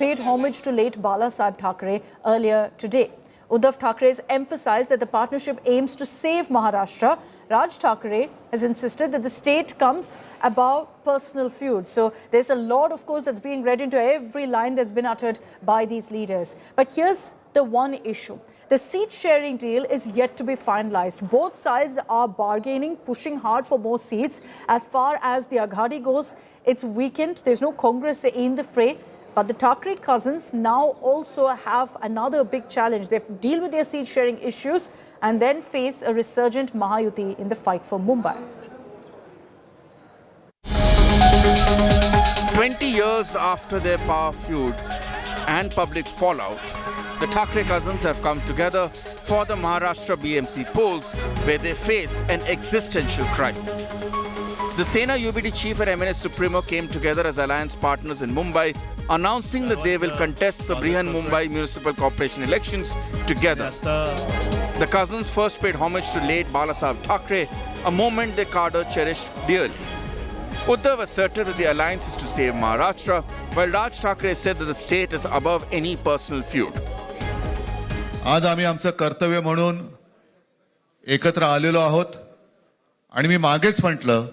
paid homage to late Bala Sahib Thackeray earlier today. Uddhav Thackeray has emphasized that the partnership aims to save Maharashtra. Raj Thackeray has insisted that the state comes above personal feud. So there's a lot, of course, that's being read into every line that's been uttered by these leaders. But here's the one issue. The seat-sharing deal is yet to be finalized. Both sides are bargaining, pushing hard for more seats. As far as the Aghadi goes, it's weakened. There's no Congress in the fray. But the Thackeray cousins now also have another big challenge. They have to deal with their seat-sharing issues and then face a resurgent Mahayuti in the fight for Mumbai. 20 years after their power feud and public fallout, the Thackeray cousins have come together for the Maharashtra BMC polls, where they face an existential crisis. The Sena UBD chief and MNS Supremo came together as alliance partners in Mumbai, announcing that they will contest the Brihanmumbai Municipal Corporation elections together. The cousins first paid homage to late Bala Sahib Thackeray, a moment their cadre cherished dearly. Uddhav asserted that the alliance is to save Maharashtra, while Raj Thackeray said that the state is above any personal feud. आज आम्ही आमचं कर्तव्य म्हणून एकत्र आलेलो आहोत आणि मी मागेच म्हटलं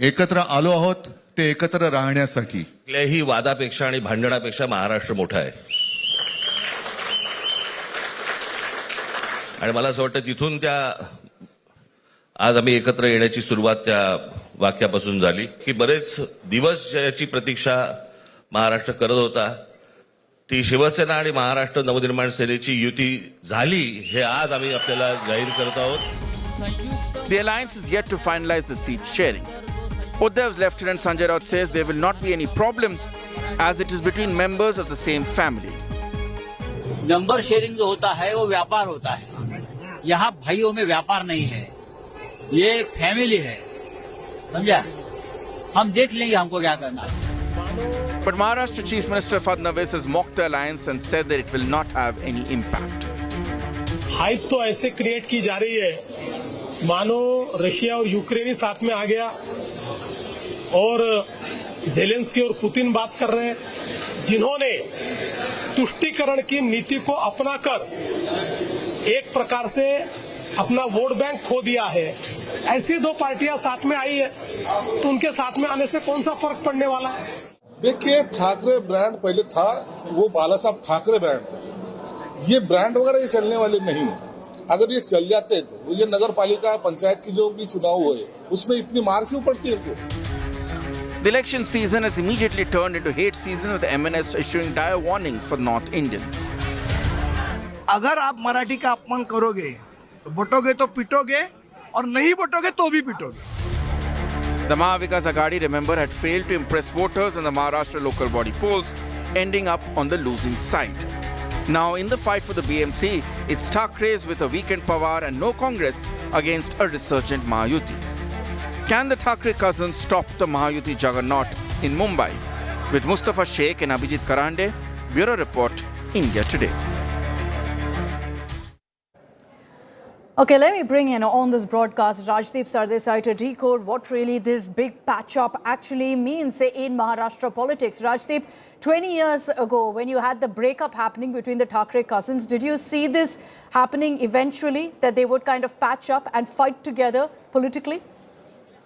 एकत्र आलो आहोत ते एकत्र राहण्यासाठी. कुठल्याही वादापेक्षा आणि भांडणापेक्षा महाराष्ट्र मोठा आहे आणि मला असं वाटतं तिथून त्या आज आम्ही एकत्र येण्याची सुरुवात त्या वाक्यापासून झाली की बरेच दिवस ज्याची प्रतीक्षा महाराष्ट्र करत होता ती शिवसेना आणि महाराष्ट्र नवनिर्माण सेनेची युती झाली हे आज आम्ही आपल्याला जाहीर करत आहोत. The alliance is yet to finalize the seat sharing. Uddhav's Lieutenant Sanjay Raut says there will not be any problem as it is between members of the same family. Number sharing जो होता है वो व्यापार होता है. यहाँ भाइयों में व्यापार नहीं है. ये एक फैमिली है. समझा? हम देख लेंगे हमको क्या करना है. But Maharashtra Chief Minister Fadnavis has mocked the alliance and said that it will not have any impact. Hype तो ऐसे क्रिएट की जा रही है मानो रशिया और यूक्रेन ही साथ में आ गया और ज़ेलेंस्की और पुतिन बात कर रहे हैं जिन्होंने तुष्टीकरण की नीति को अपनाकर एक प्रकार से अपना वोट बैंक खो दिया है. ऐसी दो पार्टियां साथ में आई है तो उनके साथ में आने से कौन सा फर्क पड़ने वाला है. देखिए ठाकरे ब्रांड पहले था वो बाला साहब ठाकरे ब्रांड था. ये ब्रांड वगैरह ये चलने वाले नहीं है. अगर ये चल जाते तो ये नगर पालिका पंचायत की जो भी चुनाव हुए उसमें इतनी मार क्यों पड़ती है. The election season has immediately turned into hate season with the MNS issuing dire warnings for North Indians. अगर आप मराठी का अपमान करोगे तो बटोगे तो पिटोगे और नहीं बटोगे तो भी पिटोगे. The Mahavikas Aghadi, remember, had failed to impress voters in the Maharashtra local body polls, ending up on the losing side. Now, in the fight for the BMC, it's Thackerays with a weakened Pawar and no Congress against a resurgent Mahayuti. Can the Thackeray cousins stop the Mahayuti juggernaut in Mumbai? With Mustafa Sheikh and Abhijit Karande, Bureau Report, India Today. Okay, let me bring in on this broadcast Rajdeep Sardesai to decode what really this big patch-up actually means in Maharashtra politics. Rajdeep, 20 years ago, when you had the breakup happening between the Thackeray cousins, did you see this happening eventually, that they would kind of patch up and fight together politically?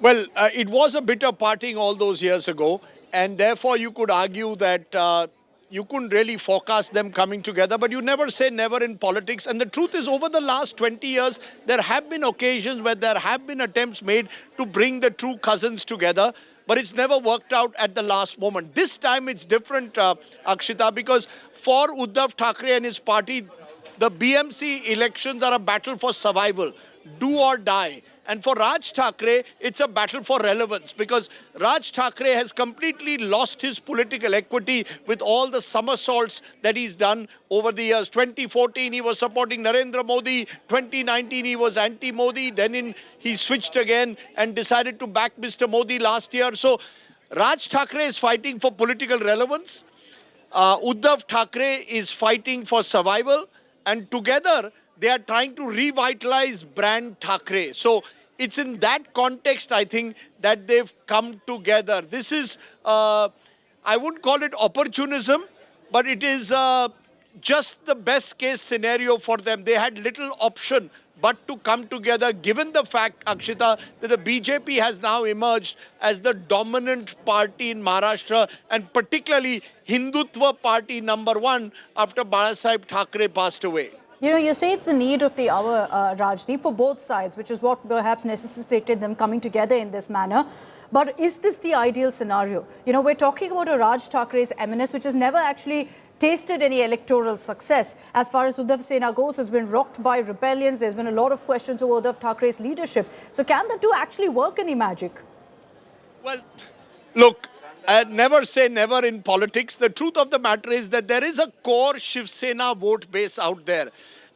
Well, it was a bitter parting all those years ago, and therefore you could argue that you couldn't really forecast them coming together, but you never say never in politics. And the truth is, over the last 20 years, there have been occasions where there have been attempts made to bring the true cousins together, but it's never worked out at the last moment. This time it's different, Akshita, because for Uddhav Thackeray and his party, the BMC elections are a battle for survival, do or die. And for Raj Thackeray, it's a battle for relevance because Raj Thackeray has completely lost his political equity with all the somersaults that he's done over the years. 2014, he was supporting Narendra Modi. 2019, he was anti-Modi. Then he switched again and decided to back Mr. Modi last year. So Raj Thackeray is fighting for political relevance. Uddhav Thackeray is fighting for survival. And together, they are trying to revitalize brand Thackeray. So it's in that context, I think, that they've come together. This is, I wouldn't call it opportunism, but it is just the best case scenario for them. They had little option but to come together, given the fact, Akshita, that the BJP has now emerged as the dominant party in Maharashtra, and particularly Hindutva party #1 after Balasaheb Thackeray passed away. You know, you say it's the need of the hour, Rajdeep, for both sides, which is what perhaps necessitated them coming together in this manner. But is this the ideal scenario? You know, we're talking about a Raj Thackre's eminence, which has never actually tasted any electoral success. As far as Uddhav Sena goes, has been rocked by rebellions. There's been a lot of questions over Uddhav Thackre's leadership. So can the two actually work any magic? Well, look, never say never in politics. The truth of the matter is that there is a core Shiv Sena vote base out there.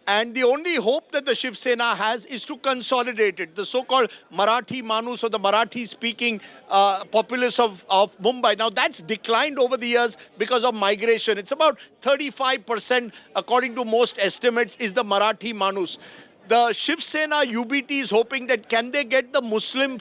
And the only hope that the Shiv Sena has is to consolidate it. The so-called Marathi Manus, or the Marathi-speaking populace of Mumbai. Now, that's declined over the years because of migration. It's about 35%, according to most estimates, is the Marathi Manus. The Shiv Sena UBT is hoping that can they get the Muslim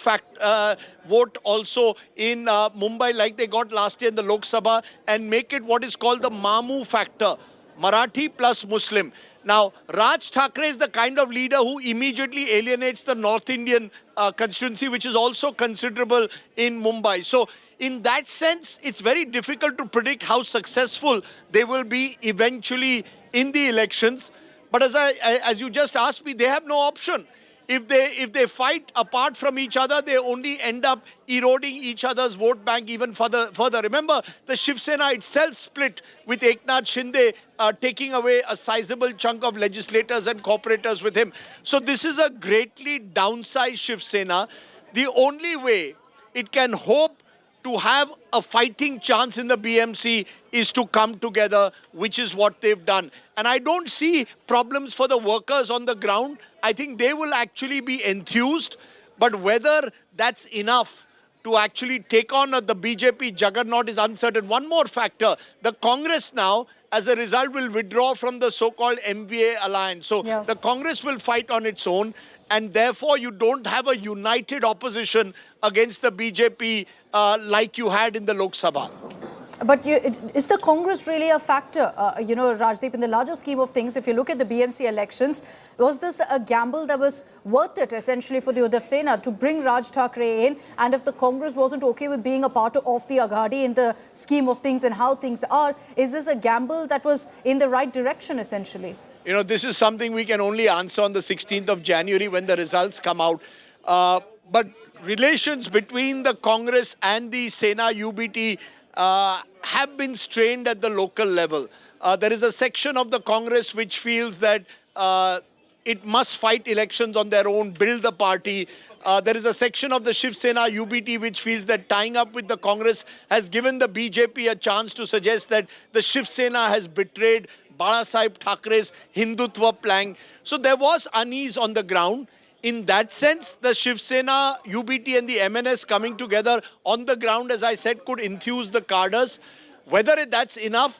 vote also in Mumbai like they got last year in the Lok Sabha, and make it what is called the Mamu factor, Marathi plus Muslim. Now, Raj Thackray is the kind of leader who immediately alienates the North Indian constituency, which is also considerable in Mumbai. So, in that sense, it's very difficult to predict how successful they will be eventually in the elections. But as you just asked me, they have no option. If they fight apart from each other, they only end up eroding each other's vote bank even further. Remember, the Shiv Sena itself split with Eknath Shinde taking away a sizable chunk of legislators and corporators with him. So this is a greatly downsized Shiv Sena. The only way it can hope to have a fighting chance in the BMC is to come together, which is what they've done. And I don't see problems for the workers on the ground. I think they will actually be enthused. But whether that's enough to actually take on the BJP juggernaut is uncertain. One more factor, the Congress now, as a result, will withdraw from the so-called MVA alliance. So the Congress will fight on its own. And therefore, you don't have a united opposition against the BJP like you had in the Lok Sabha. But is the Congress really a factor? You know, Rajdeep, in the larger scheme of things, if you look at the BMC elections, was this a gamble that was worth it, essentially, for the Uddhav Sena to bring Raj Thackray in? And if the Congress wasn't okay with being a part of the Aghadi in the scheme of things and how things are, is this a gamble that was in the right direction, essentially? You know, this is something we can only answer on the 16th of January when the results come out. But relations between the Congress and the Sena UBT have been strained at the local level. There is a section of the Congress which feels that it must fight elections on their own, build the party. There is a section of the Shiv Sena UBT which feels that tying up with the Congress has given the BJP a chance to suggest that the Shiv Sena has betrayed Balasaheb Thackeray's Hindutva plank. So there was unease on the ground. In that sense, the Shiv Sena, UBT and the MNS coming together on the ground, as I said, could enthuse the cadres. Whether that's enough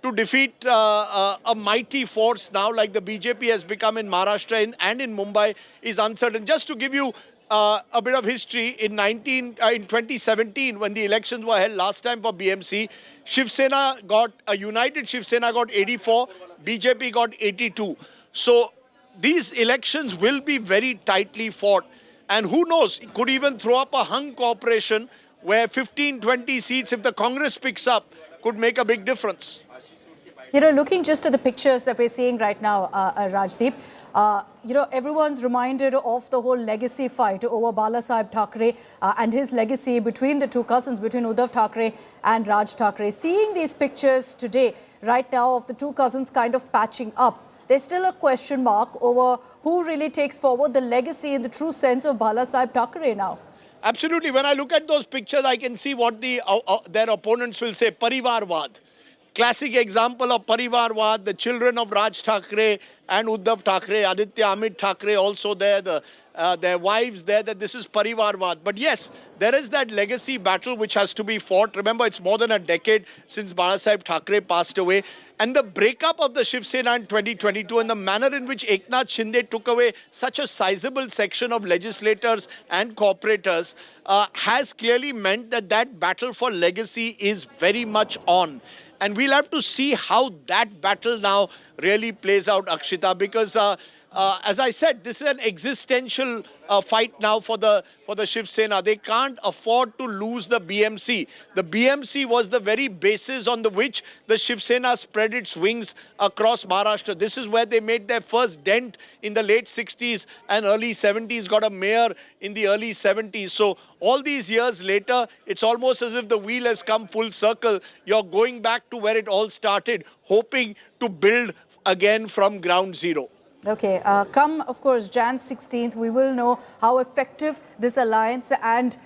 to defeat a mighty force now like the BJP has become in Maharashtra and in Mumbai is uncertain. Just to give you a bit of history, in 2017, when the elections were held last time for BMC, Shiv Sena got, a united Shiv Sena got 84, BJP got 82. So these elections will be very tightly fought. And who knows, it could even throw up a hung cooperation where 15-20 seats, if the Congress picks up, could make a big difference. You know, looking just at the pictures that we're seeing right now, Rajdeep, you know, everyone's reminded of the whole legacy fight over Balasaheb Thackeray and his legacy between the two cousins, between Uddhav Thackray and Raj Thackray. Seeing these pictures today, right now, of the two cousins kind of patching up, there's still a question mark over who really takes forward the legacy in the true sense of Balasaheb Thackeray now. Absolutely. When I look at those pictures, I can see what their opponents will say, Parivarvad. Classic example of Parivarvad, the children of Raj Thackray and Uddhav Thackray, Aditya Amit Thackray also there, their wives there, that this is Parivarvad. But yes, there is that legacy battle which has to be fought. Remember, it's more than a decade since Balasaheb Thackeray passed away. And the breakup of the Shiv Sena in 2022 and the manner in which Eknath Shinde took away such a sizable section of legislators and corporators has clearly meant that that battle for legacy is very much on. And we'll have to see how that battle now really plays out, Akshita, because as I said, this is an existential fight now for the Shiv Sena. They can't afford to lose the BMC. The BMC was the very basis on which the Shiv Sena spread its wings across Maharashtra. This is where they made their first dent in the late 60s and early 70s, got a mayor in the early 70s. So all these years later, it's almost as if the wheel has come full circle. You're going back to where it all started, hoping to build again from ground zero. Okay, come, of course, Jan 16th, we will know how effective this alliance and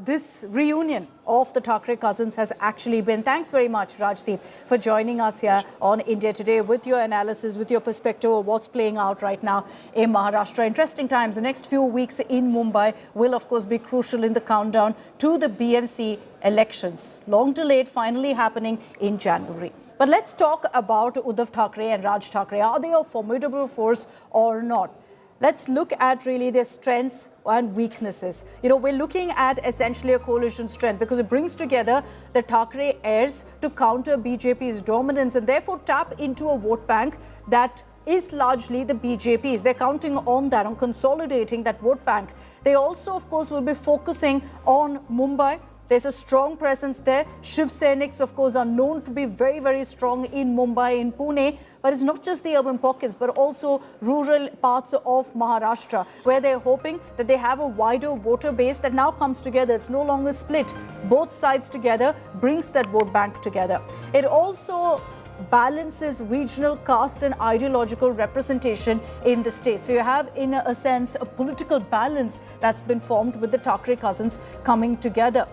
this reunion of the Thackeray cousins has actually been. Thanks very much, Rajdeep, for joining us here on India Today with your analysis, with your perspective of what's playing out right now in Maharashtra. Interesting times. The next few weeks in Mumbai will, of course, be crucial in the countdown to the BMC elections. Long delayed, finally happening in January. But let's talk about Uddhav Thackeray and Raj Thackeray. Are they a formidable force or not? Let's look at really their strengths and weaknesses. You know, we're looking at essentially a coalition strength because it brings together the Thackeray heirs to counter BJP's dominance and therefore tap into a vote bank that is largely the BJP's. They're counting on that, on consolidating that vote bank. They also, of course, will be focusing on Mumbai. There's a strong presence there. Shiv Senics, of course, are known to be very, very strong in Mumbai, in Pune. But it's not just the urban pockets, but also rural parts of Maharashtra, where they're hoping that they have a wider voter base that now comes together. It's no longer split. Both sides together brings that vote bank together. It also balances regional caste and ideological representation in the state. So you have, in a sense, a political balance that's been formed with the Thackeray cousins coming together.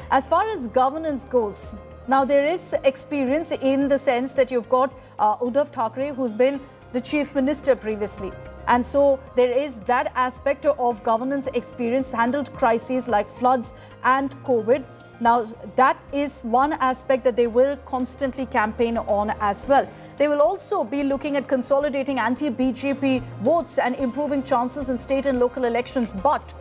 As far as governance goes, now there is experience in the sense that you've got Uddhav Thackeray, who's been the chief minister previously. And so there is that aspect of governance experience, handled crises like floods and COVID. Now, that is one aspect that they will constantly campaign on as well. They will also be looking at consolidating anti-BJP votes and improving chances in state and local elections. But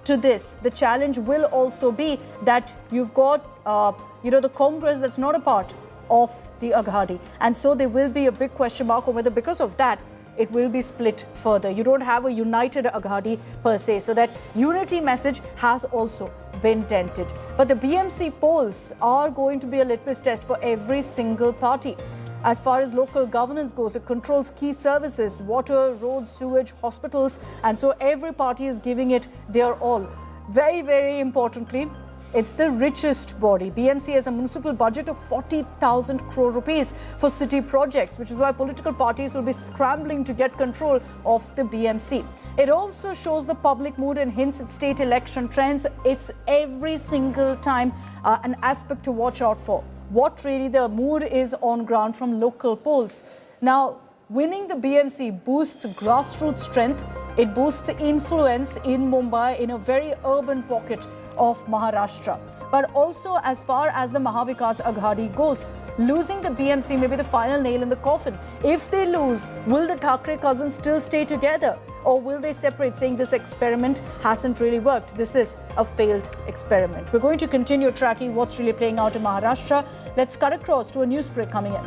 to this, the challenge will also be that you've got, the Congress that's not a part of the Aghadi. And so there will be a big question mark on whether because of that, it will be split further. You don't have a united Aghadi per se. So that unity message has also been dented. But the BMC polls are going to be a litmus test for every single party. As far as local governance goes, it controls key services, water, roads, sewage, hospitals. And so every party is giving it their all. Very, very importantly, it's the richest body. BMC has a municipal budget of 40,000 crore rupees for city projects, which is why political parties will be scrambling to get control of the BMC. It also shows the public mood and hints at state election trends. It's every single time an aspect to watch out for. What really the mood is on ground from local polls. Now, winning the BMC boosts grassroots strength. It boosts influence in Mumbai, in a very urban pocket of Maharashtra. But also, as far as the Mahavikas Aghadi goes, losing the BMC may be the final nail in the coffin. If they lose, will the Thackeray cousins still stay together? Or will they separate, saying this experiment hasn't really worked? This is a failed experiment. We're going to continue tracking what's really playing out in Maharashtra. Let's cut across to a news break coming in.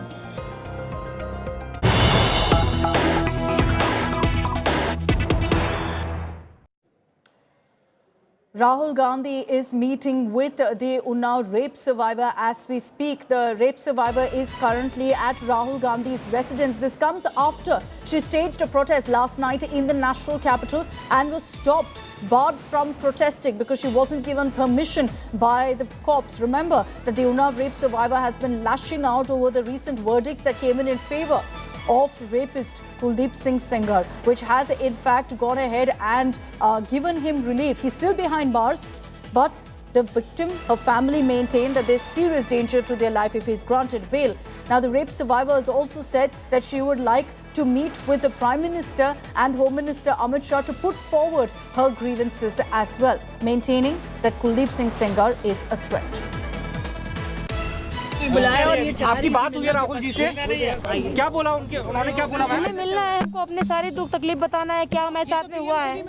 Rahul Gandhi is meeting with the Unnao rape survivor as we speak. The rape survivor is currently at Rahul Gandhi's residence. This comes after she staged a protest last night in the national capital and was stopped, barred from protesting because she wasn't given permission by the cops. Remember that the Unnao rape survivor has been lashing out over the recent verdict that came in favor of rapist Kuldeep Singh Senghar, which has in fact gone ahead and given him relief. He's still behind bars, but the victim, her family maintain that there's serious danger to their life if he's granted bail. Now, the rape survivor has also said that she would like to meet with the Prime Minister and Home Minister Amit Shah to put forward her grievances as well, maintaining that Kuldeep Singh Senghar is a threat. आपकी बात हुई है राहुल जी से, क्या बोला उन्होंने क्या बोला? हमें मिलना है, हमको अपने सारे दुख तकलीफ बताना है, क्या हमारे साथ में हुआ है।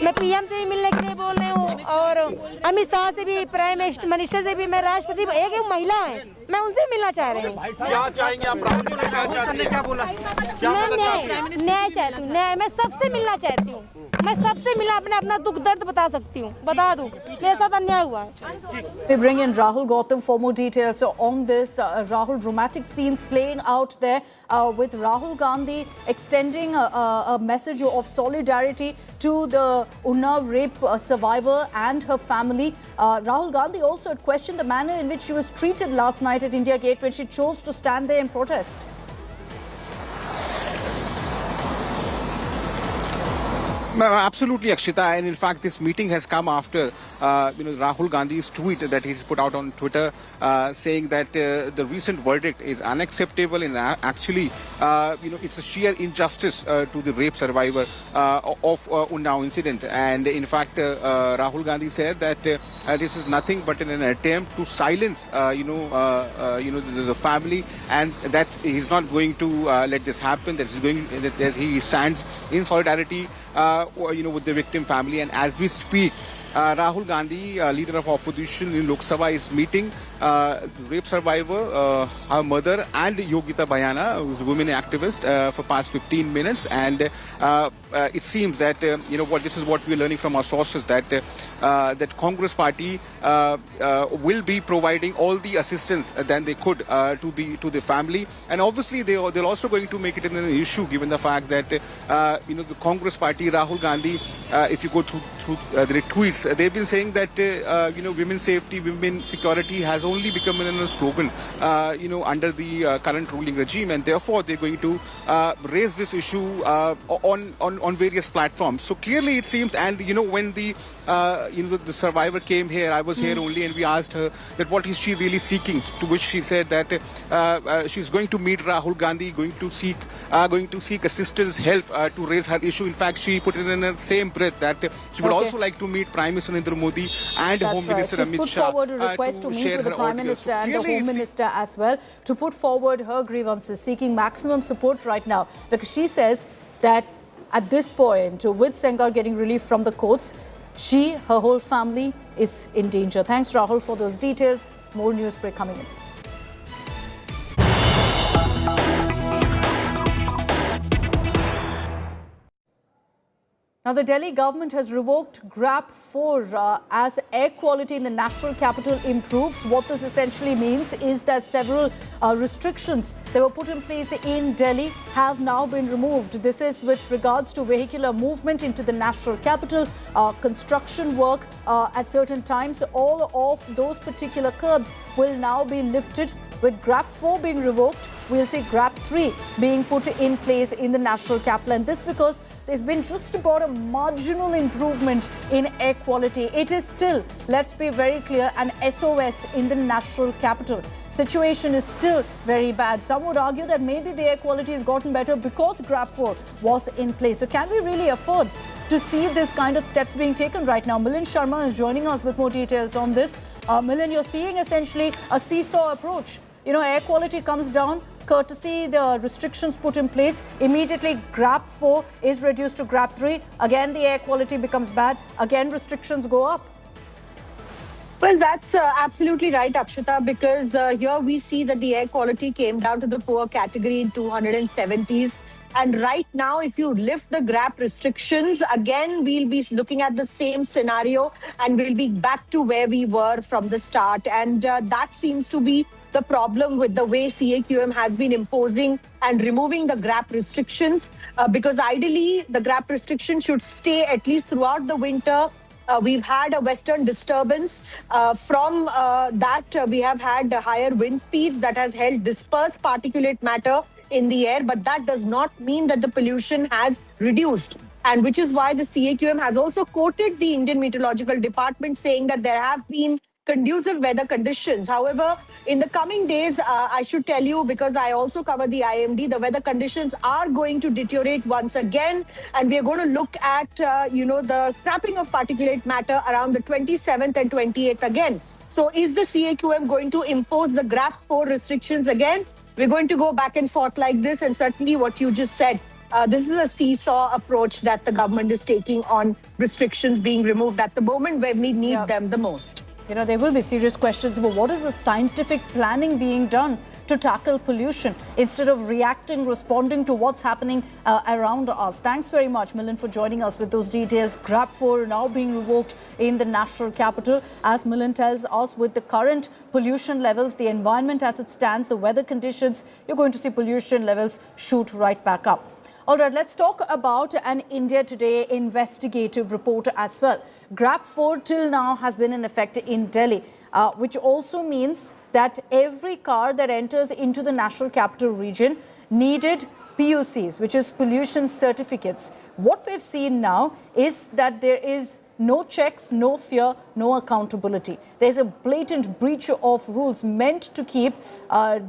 मैं पीएम से ही मिलने के लिए बोल रही हूँ और अमित शाह से भी, प्राइम मिनिस्टर से भी, मैं राष्ट्रपति, एक महिला है मैं उनसे मिलना चाह रही हूँ। क्या चाहेंगे आप? राहुल ने क्या बोला? मैं न्याय चाहती हूँ, न्याय। मैं सबसे मिलना चाहती हूँ, मैं सबसे मिला अपना दुख दर्द बता सकती हूँ, बता दूँ मेरे साथ अन्याय हुआ है। We bring in Rahul Gautam for more details on this. Rahul, dramatic scenes playing out there with Rahul Gandhi extending a message of solidarity to the Uddhav rape survivor and her family. Rahul Gandhi also had questioned the manner in which she was treated last night at India Gate when she chose to stand there in protest. Absolutely, Akshita, and in fact, this meeting has come after Rahul Gandhi's tweet that he's put out on Twitter, saying that the recent verdict is unacceptable and actually, it's a sheer injustice to the rape survivor of Unnao incident. And in fact, Rahul Gandhi said that this is nothing but an attempt to silence, the family, and that he's not going to let this happen. That he stands in solidarity. With the victim family, and as we speak, Rahul Gandhi, leader of opposition in Lok Sabha, is meeting rape survivor, her mother, and Yogita Bhayana, who's a women activist, for past 15 minutes. And it seems that this is what we're learning from our sources, that that Congress party will be providing all the assistance that they could to the family, and obviously they're also going to make it an issue, given the fact that the Congress party, Rahul Gandhi, if you go through their tweets, they've been saying that women's safety, women's security has only become a slogan under the current ruling regime, and therefore they're going to raise this issue on various platforms. So clearly it seems, and when the survivor came here, I was here only, and we asked her that what is she really seeking, to which she said that she's going to meet Rahul Gandhi, going to seek assistance, help to raise her issue. In fact, she put it in the same breath that she would also like to meet Prime Minister Narendra Modi and Home Minister Amit Shah. She's put forward a request to meet with the Prime Minister and the Home Minister as well, to put forward her grievances, seeking maximum support right now, because she says that at this point, with Sengar getting relief from the courts, her whole family is in danger. Thanks, Rahul, for those details. More news break coming in. Now, the Delhi government has revoked GRAP 4 as air quality in the national capital improves. What this essentially means is that several restrictions that were put in place in Delhi have now been removed. This is with regards to vehicular movement into the national capital, construction work at certain times. All of those particular curbs will now be lifted. With GRAP 4 being revoked, we'll see GRAP 3 being put in place in the national capital. And this because there's been just about a marginal improvement in air quality. It is still, let's be very clear, an SOS in the national capital. Situation is still very bad. Some would argue that maybe the air quality has gotten better because GRAP 4 was in place. So can we really afford to see this kind of steps being taken right now? Milind Sharma is joining us with more details on this. Milind, you're seeing essentially a seesaw approach. Air quality comes down, courtesy the restrictions put in place. Immediately, GRAP 4 is reduced to GRAP 3. Again, the air quality becomes bad. Again, restrictions go up. Well, that's absolutely right, Akshita, because here we see that the air quality came down to the poor category in 270s. And right now, if you lift the GRAP restrictions, again, we'll be looking at the same scenario and we'll be back to where we were from the start. And that seems to be the problem with the way CAQM has been imposing and removing the GRAP restrictions, because ideally the GRAP restriction should stay at least throughout the winter. We've had a western disturbance. From that, we have had higher wind speeds that has held dispersed particulate matter in the air, but that does not mean that the pollution has reduced. And which is why the CAQM has also quoted the Indian Meteorological Department saying that there have been conducive weather conditions. However, in the coming days, I should tell you, because I also cover the IMD, the weather conditions are going to deteriorate once again. And we are going to look at, the trapping of particulate matter around the 27th and 28th again. So is the CAQM going to impose the GRAP 4 restrictions again? We're going to go back and forth like this. And certainly what you just said, this is a seesaw approach that the government is taking on restrictions being removed at the moment where we need them the most. You know, there will be serious questions about what is the scientific planning being done to tackle pollution instead of responding to what's happening around us. Thanks very much, Milind, for joining us with those details. GRAP 4 now being revoked in the national capital. As Milind tells us, with the current pollution levels, the environment as it stands, the weather conditions, you're going to see pollution levels shoot right back up. All right, let's talk about an India Today investigative report as well. GRAP 4 till now has been in effect in Delhi, which also means that every car that enters into the national capital region needed PUCs, which is pollution certificates. What we've seen now is that there is no checks, no fear, no accountability. There's a blatant breach of rules meant to keep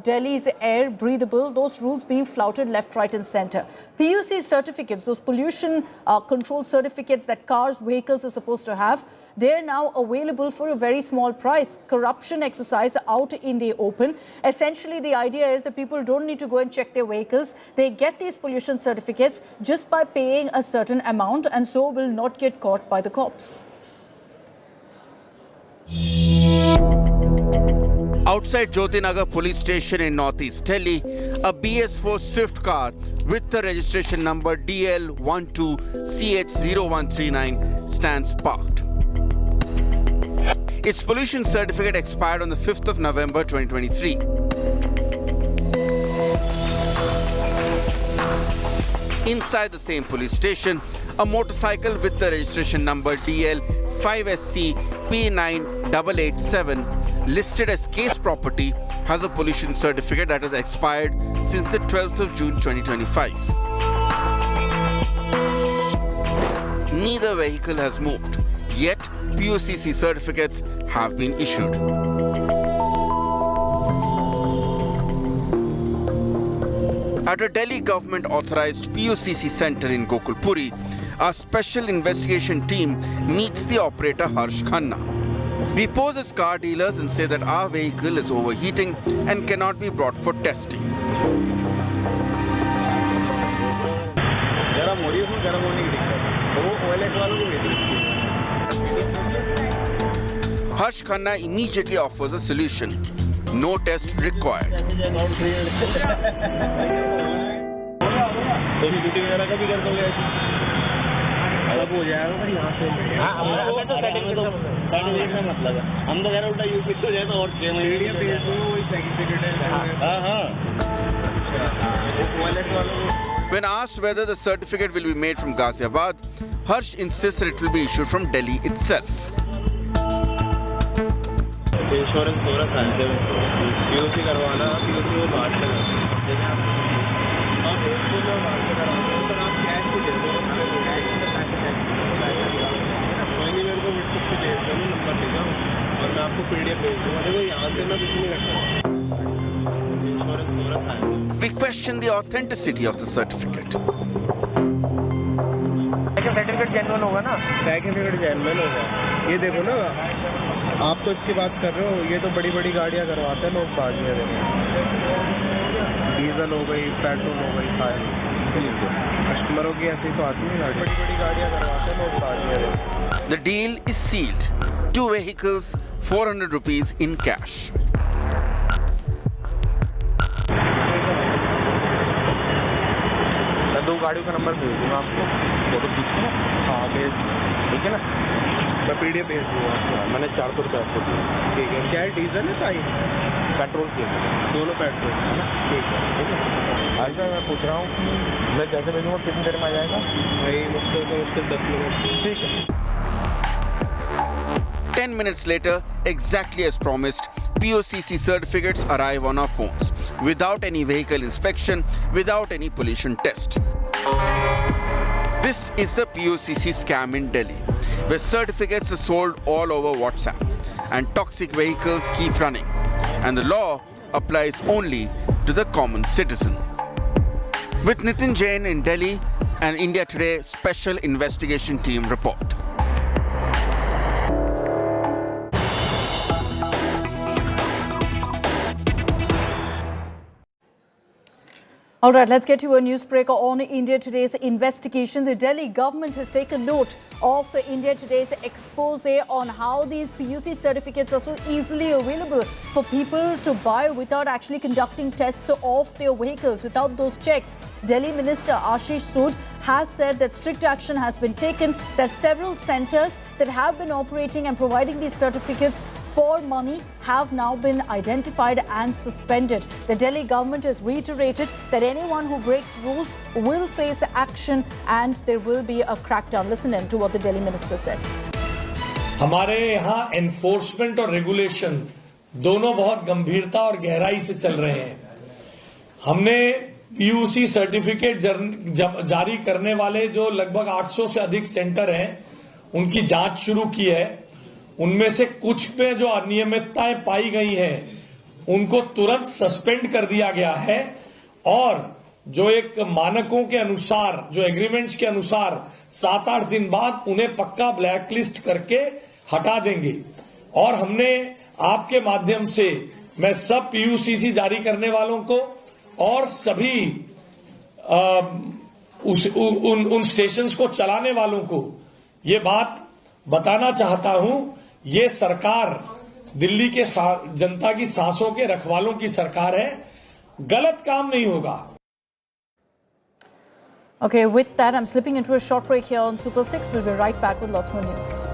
Delhi's air breathable, those rules being flouted left, right and centre. PUC certificates, those pollution control certificates that cars, vehicles are supposed to have, they're now available for a very small price. Corruption exercise out in the open. Essentially, the idea is that people don't need to go and check their vehicles. They get these pollution certificates just by paying a certain amount and so will not get caught by the cops. Outside Jyotinagar police station in northeast Delhi, a BS4 Swift car with the registration number DL12CH0139 stands parked. Its pollution certificate expired on the 5th of November 2023. Inside the same police station, a motorcycle with the registration number DL5SC P9887 listed as case property has a pollution certificate that has expired since the 12th of June 2025. Neither vehicle has moved, yet PUCC certificates have been issued. At a Delhi government-authorized PUCC center in Gokulpuri, a special investigation team meets the operator Harsh Khanna. We pose as car dealers and say that our vehicle is overheating and cannot be brought for testing. Harsh Khanna immediately offers a solution. No test required. When asked whether the certificate will be made from Ghaziabad, Harsh insists that it will be issued from Delhi itself. Insurance पूरा खाते हैं POC करवाना POC में बात करना जैसे आप POC में बात करना तो आप कैश भी दे दो कैश में पैसे कोई नहीं मेरे को व्हाट्सएप पे भेज दो नंबर दे दो और मैं आपको पीडीएफ भेज दूंगा देखो यहाँ से मैं कुछ नहीं कर सकता इंश्योरेंस पूरा खाते हैं. We question the authenticity of the certificate. Certificate genuine होगा ना सर्टिफिकेट जेन्युइन होगा ये देखो ना आप तो इसकी बात कर रहे हो ये तो बड़ी बड़ी गाड़ियां करवाते हैं लोग बाजियां डीजल हो गई पेट्रोल हो गई सारी कस्टमरों की ऐसी तो आती है बड़ी बड़ी गाड़ियां करवाते हैं लोग बाजियां. The deal is sealed. 2 vehicles, 400 rupees in cash. मैं 2 गाड़ियों का नंबर भेज दूंगा आपको फोटो खींच के हाँ भेज ठीक है ना मैं पीडीएफ भेज दूँगा आपको मैंने 400 रुपये आपको दिया ठीक है क्या है डीजल है साई पेट्रोल की दोनों पेट्रोल है ना ठीक है आज मैं पूछ रहा हूँ मैं जैसे भेजूँगा कितनी देर में आ जाएगा भाई मुश्किल से मुश्किल 10 मिनट ठीक है. 10 minutes later, exactly as promised, PUCC certificates arrive on our phones without any vehicle inspection, without any pollution test. This is the PUCC scam in Delhi, where certificates are sold all over WhatsApp and toxic vehicles keep running, and the law applies only to the common citizen. With Nitin Jain in Delhi, an India Today special investigation team report. All right, let's get to a newsbreaker on India Today's investigation. The Delhi government has taken note of India Today's expose on how these PUC certificates are so easily available for people to buy without actually conducting tests of their vehicles, without those checks. Delhi Minister Ashish Sood has said that strict action has been taken, that several centres that have been operating and providing these certificates for money have now been identified and suspended. The Delhi government has reiterated that anyone who breaks rules will face action and there will be a crackdown. Listen in to what the Delhi minister said. हमारे यहाँ enforcement और regulation दोनों बहुत गंभीरता और गहराई से चल रहे हैं. हमने पीयूसी सर्टिफिकेट जारी करने वाले जो लगभग 800 से अधिक सेंटर हैं, उनकी जांच शुरू की है. उनमें से कुछ में जो अनियमितताएं पाई गई हैं, उनको तुरंत सस्पेंड कर दिया गया है और जो एक मानकों के अनुसार, जो एग्रीमेंट्स के अनुसार 7-8 दिन बाद उन्हें पक्का ब्लैकलिस्ट करके हटा देंगे. और हमने आपके माध्यम से मैं सब पीयूसीसी जारी करने वालों को और सभी उन स्टेशंस को चलाने वालों को ये बात बताना चाहता हूं, ये सरकार दिल्ली के जनता की सांसों के रखवालों की सरकार है. गलत काम नहीं होगा. Okay, with that, I'm slipping into a short break here on Super 6. We'll be right back with lots more news.